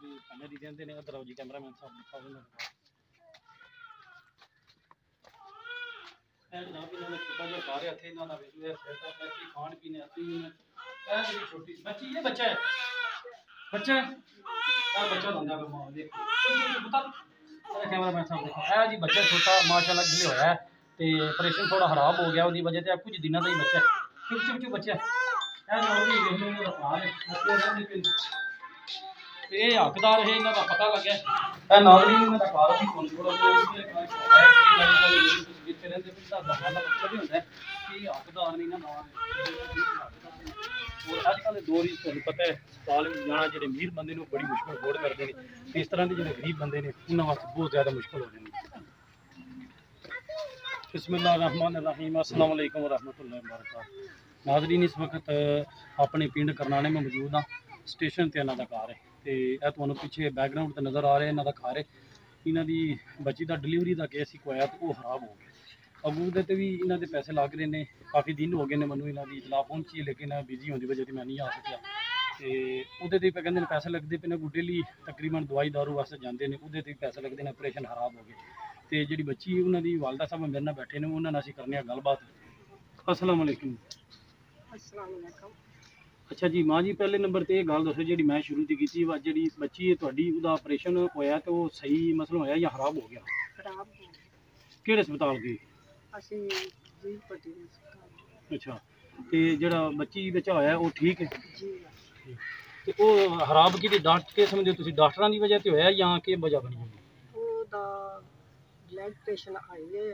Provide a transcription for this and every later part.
भी खाने दी देंदे ने। अदर आओ जी कैमरामैन साहब दिखाओ इन्हां दा जनाब इन्होंने छोटा जो घर है इन्हों का सेटअप है खान पीने छोटी बच्ची ये बच्चा है बच्चा बच्चा बंदा कैमरामैन साहब देखो है जी बच्चा छोटा माशाल्लाह डिले होया है तो ऑपरेशन थोड़ा खराब हो गया उसकी वजह से कुछ दिनों का ही बच्चा चुप चुप चुप बच्चा ये हकदार है इन्हों का पता लगे नागरी इन्हों का घर भी जिथे रहते मतलब ही होंगे कि हकदार नहीं ना और अजकल दौर ही तुहानू पता है अस्पताल जाना जो अमीर बंदे बड़ी मुश्किल अफोर्ड करते हैं इस तरह के जो गरीब बंदे ने उन्होंने वास्ते बहुत ज़्यादा मुश्किल हो जाती। बिस्मिल्लाहिर्रहमानिर्रहीम अस्सलाम वालेकुम वरहमतुल्लाहि वबरकातुहू। नाज़रीन इस वक्त अपने पिंड करनाने में मौजूद हाँ स्टेशन से इन्हों का घर है तो यह तुहानू पीछे बैकग्राउंड से नज़र आ रहा है इन्हों का घर है इन्हों की बच्ची का डिलीवरी का केस ही होया तो वो खराब हो गया अबू दे भी इन्हों के पैसे लग रहे हैं काफ़ी दिन हो गए ने मैं इन्हों की इतला पहुंची है लेकिन बिजी होने की वजह से मैं नहीं आ सकिया तो वो कहते पैसे लगते पे ने डेली तकरीबन दवाई दारू वास्ते जाते हैं वो पैसे लगते हैं ऑपरेशन खराब हो गए तो जी बच्ची उन्होंने वालदा साहब मेरे नाल बैठे ने उन्होंने असीं करने गलबात। अस्सलाम वालेकुम। अच्छा जी माँ जी पहले नंबर तो ये गल दसो जी मैं शुरू की जी बच्ची है तुहाडी उहदा ऑपरेशन होया तो सही मसला होया या खराब हो गया? खराब हो गया। किहड़े अस्पताल गए? अच्छा तो जिहड़ा बच्ची बच्चा होया वो ठीक है जी तो वो खराब की डॉक्टर के समझो तुसीं डॉक्टरां दी वजह ते होया या कि वजह बनी होई? ओदा ब्लड प्रेशर हाई है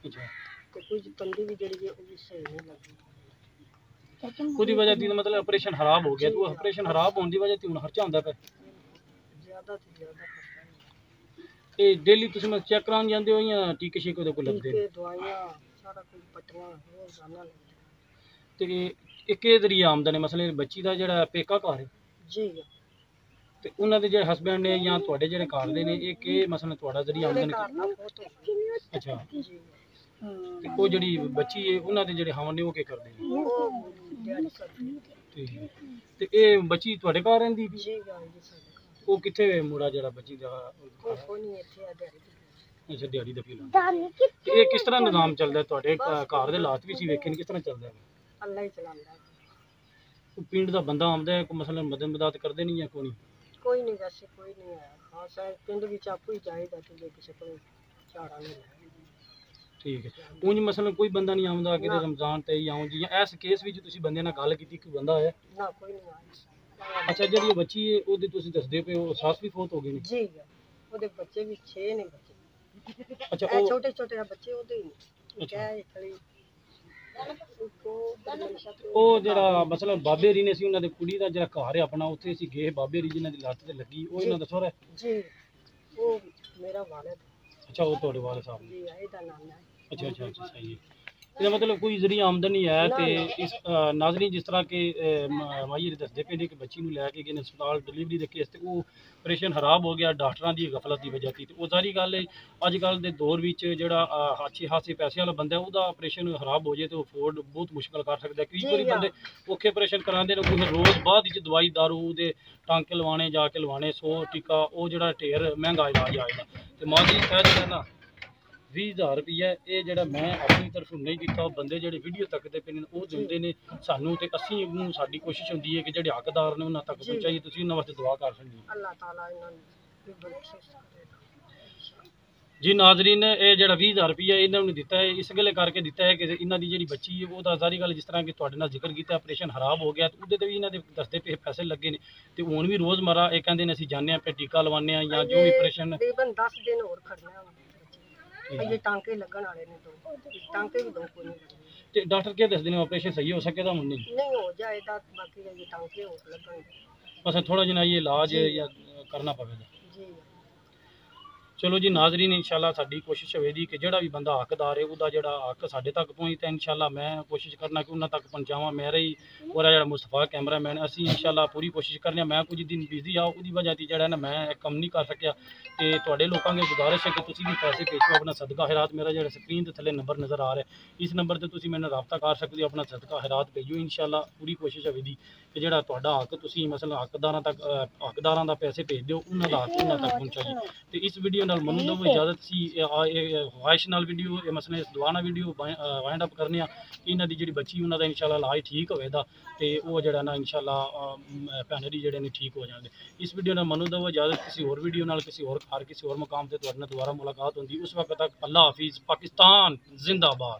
अच्छा तो कुछ तंदी भी जड़ी है वो भी सही नहीं लगी ਉਹਦੀ वजह थी मतलब ऑपरेशन खराब हो गया तो ऑपरेशन खराब होने की वजह से हुण खर्चा आंदा पे ज़्यादा से ज़्यादा खर्चा ये डेली तुसीं मैं चेक कराउण जांदे हो या टीके शीके दे कोल लगदे टीके दवाइयां सारा कुछ पट्टियां रोजाना लगदे ते एक जरिए आमदन है मसले बच्ची का जिहड़ा पेका घर है जी ते उन्हां दे जिहड़े हस्बैंड ने या तुहाडे जिहड़े घर दे ने ये के मसला तुहाडा जरिए आमदन अच्छा ते वो जिहड़ी बच्ची है उन्हां दे जिहड़े हवन ने वो के करदे ने ते ये बच्ची तुहाडे घर रहिंदी जी वो कित्थे मुड़ा जिहड़ा बच्ची दा अच्छा दिहाड़ी दफी लांदा ये किस तरह निजाम चलदा है तुहाडे घर दे हालात भी सी वेखे किस तरह चलदा है? अल्लाह ही चलांदा है पिंड दा बंदा आंदा है कोई मसलन मदद मदद करदे नहीं या कोई नहीं वैसे कोई नहीं आया हाँ शायद पिंड विच आपू ही जाएगा तो जे किसी को झाड़ा नहीं ठीक है ਉਂਝ मसलन कोई बंदा नहीं आंदा कि रमजान ते ही आऊं जी इस केस विच तुसी बंदे नाल गल कीती कोई बंदा है ना कोई नहीं आया अच्छा जी बच्ची है ओदे तुसी दसदे पे ओ सास भी फौत हो गए जी ओदे बच्चे भी 6 ने बच्चे अच्छा ओ छोटे छोटे बच्चे ओदे ही क्या है खड़ी ਉਹ ਜਿਹੜਾ ਮਸਲਾ ਬਾਬੇ ਰੀ ਨੇ ਸੀ ਉਹਨਾਂ ਦੇ ਕੁੜੀ ਦਾ ਜਿਹੜਾ ਘਰ ਹੈ ਆਪਣਾ ਉੱਥੇ ਅਸੀਂ ਗਏ ਬਾਬੇ ਰੀ ਜਿਨ੍ਹਾਂ ਦੀ ਲੱਤ ਤੇ ਲੱਗੀ ਉਹ ਇਹਨਾਂ ਦਾ ਸਹੁਰਾ ਜੀ ਉਹ ਮੇਰਾ ਵਾਲਿਦ अच्छा वो ਤੁਹਾਡੇ ਵਾਲਿਦ ਸਾਹਿਬ ਜੀ ਇਹਦਾ ਨਾਮ ਹੈ अच्छा अच्छा अच्छा सही है इसका मतलब कोई जरिया आमदन नहीं है तो इस नाजरीन जिस तरह के माई दसते पे ने कि बच्ची लैके गए अस्पताल डिलीवरी के केस वो ऑपरेशन खराब हो गया डॉक्टरों की गफलत की वजह थी तो वो सारी गल है अजकल के दौर में जो अच्छे खासे पैसे वाला बंदा है वह ऑपरेशन खराब हो जाए तो अफोर्ड बहुत मुश्किल कर सकता है कई बार बंदे औखे ऑपरेशन कराते हैं कुछ रोज़ बाद दवाई दारू के टांके लवाने जाके लवाने 100 टीका वो जो ढेर महंगा इलाज आएगा तो माँ जी जो ना 20,000 रुपया ये जो मैं अपनी तरफ नहीं किया बंदे जो वीडियो तकते पे वो देंगे ने सानू तो असी साड़ी कोशिश होती है कि जो हकदार ने उन्होंने तक पहुँचाइए तुम उन्होंने वास्ते दुआ कर सकते जी। नाजरीन ये जो 20,000 रुपया इन्होंने दिता है इस गले करके दिता है कि इन्हों की जी बच्ची है वो सारी गल जिस तरह कि तुहाडे जिक्र किया ऑपरेशन खराब हो गया तो वो भी इन्होंने दसते पे पैसे लगे ने तो हुण भी रोज़मर्रा ये कहते हैं असीं जाने पे टीका लवाने या जो भी ऑपरेशन 10 दिन होर खड़ना ये टांके लगन वाले ने तो टांके भी दो कोई नहीं डॉक्टर क्या दस दिन ऑपरेशन सही हो सकेगा मुन्नी नहीं हो जाएगा बाकी ये टांके हो लगन बस थोड़ा जना ये इलाज या करना पड़ेगा जी। ਚਲੋ ਜੀ ਨਾਜ਼ਰੀਨ, ਇਨਸ਼ਾਅੱਲਾ ਸਾਡੀ ਕੋਸ਼ਿਸ਼ ਹੋਵੇਗੀ ਕਿ ਜਿਹੜਾ ਵੀ ਬੰਦਾ ਹੱਕਦਾਰ ਹੈ ਉਹਦਾ ਜਿਹੜਾ ਹੱਕ ਸਾਡੇ ਤੱਕ ਪਹੁੰਚੇ, ਤਾਂ ਇਨਸ਼ਾਅੱਲਾ ਮੈਂ ਕੋਸ਼ਿਸ਼ ਕਰਨਾ ਕਿ ਉਹਨਾਂ ਤੱਕ ਪਹੁੰਚਾਵਾਂ। ਮੇਰਾ ਹੀ ਉਹਦਾ ਜਿਹੜਾ ਮੁਸਤਫਾ ਕੈਮਰਾਮੈਨ, ਅਸੀਂ ਇਨਸ਼ਾਅੱਲਾ ਪੂਰੀ ਕੋਸ਼ਿਸ਼ ਕਰਨੇ ਆ। ਮੈਂ ਕੁਝ ਦਿਨ ਬਿਜ਼ੀ ਆ, ਉਹਦੀ ਵਜ੍ਹਾ ਤੇ ਜਿਹੜਾ ਨਾ ਮੈਂ ਇਹ ਕੰਮ ਨਹੀਂ ਕਰ ਸਕਿਆ। ਤੇ ਤੁਹਾਡੇ ਲੋਕਾਂ ਦੀ ਗੁਜ਼ਾਰਿਸ਼ ਹੈ ਕਿ ਤੁਸੀਂ ਵੀ ਪੈਸੇ ਭੇਜੋ ਆਪਣਾ ਸਦਕਾ ਖੈਰਾਤ। ਮੇਰਾ ਜਿਹੜਾ ਸਕਰੀਨ ਦੇ ਥੱਲੇ ਨੰਬਰ ਨਜ਼ਰ ਆ ਰਿਹਾ, ਇਸ ਨੰਬਰ ਤੇ ਤੁਸੀਂ ਮੈਨੂੰ ਰਾਬਤਾ ਕਰ ਸਕਦੇ ਹੋ, ਆਪਣਾ ਸਦਕਾ ਖੈਰਾਤ ਭੇਜੋ। ਇਨਸ਼ਾਅੱਲਾ ਪੂਰੀ ਕੋਸ਼ਿਸ਼ ਹੋਵੇਗੀ ਕਿ ਜਿਹੜਾ ਤੁਹਾਡਾ ਹੱਕ ਤੁਸੀਂ ਮਸਲਾ ਹੱਕਦਾਰਾਂ ਦਾ ਪੈਸੇ ਭੇਜ ਦਿਓ, ਉਹਨਾਂ ਦਾ ਹੱਕ ਉਹਨਾਂ ਤੱਕ ਪਹੁੰਚਾਈਏ। ਤੇ ਇਸ ਵੀਡੀਓ ਨਾਲ ਮੈਨੂੰ ਦੋ ਇਜਾਜ਼ਤ ਸੀ, ਵਾਇਸ ਨਾਲ ਵੀਡੀਓ ਇਹ ਮਸਲੇ ਇਸ ਦੁਆਨਾ ਵੀਡੀਓ ਵਾਈਂਡ ਅਪ ਕਰਨੇ ਆ ਕਿ ਇਹਨਾਂ ਦੀ ਜਿਹੜੀ ਬੱਚੀ ਉਹਨਾਂ ਦਾ ਇਨਸ਼ਾਅੱਲਾ ਇਲਾਜ ਠੀਕ ਹੋਵੇਗਾ ਤੇ ਉਹ ਜਿਹੜਾ ਨਾ ਇਨਸ਼ਾਅੱਲਾ ਭੈਣ ਜੀ ਜਿਹੜੇ ਨੇ ਠੀਕ ਹੋ ਜਾਣਗੇ। ਇਸ ਵੀਡੀਓ ਨਾਲ ਮੈਨੂੰ ਦੋ ਇਜਾਜ਼ਤ, ਕਿਸੇ ਹੋਰ ਵੀਡੀਓ ਨਾਲ ਕਿਸੇ ਹੋਰ ਘਰ ਕਿਸੇ ਹੋਰ ਮਕਾਮ ਤੇ ਤੁਹਾਡੇ ਨਾਲ ਦੁਬਾਰਾ ਮੁਲਾਕਾਤ ਹੁੰਦੀ। ਉਸ ਵਕਤ ਤੱਕ ਅੱਲਾ हाफिज़। पाकिस्तान जिंदाबाद।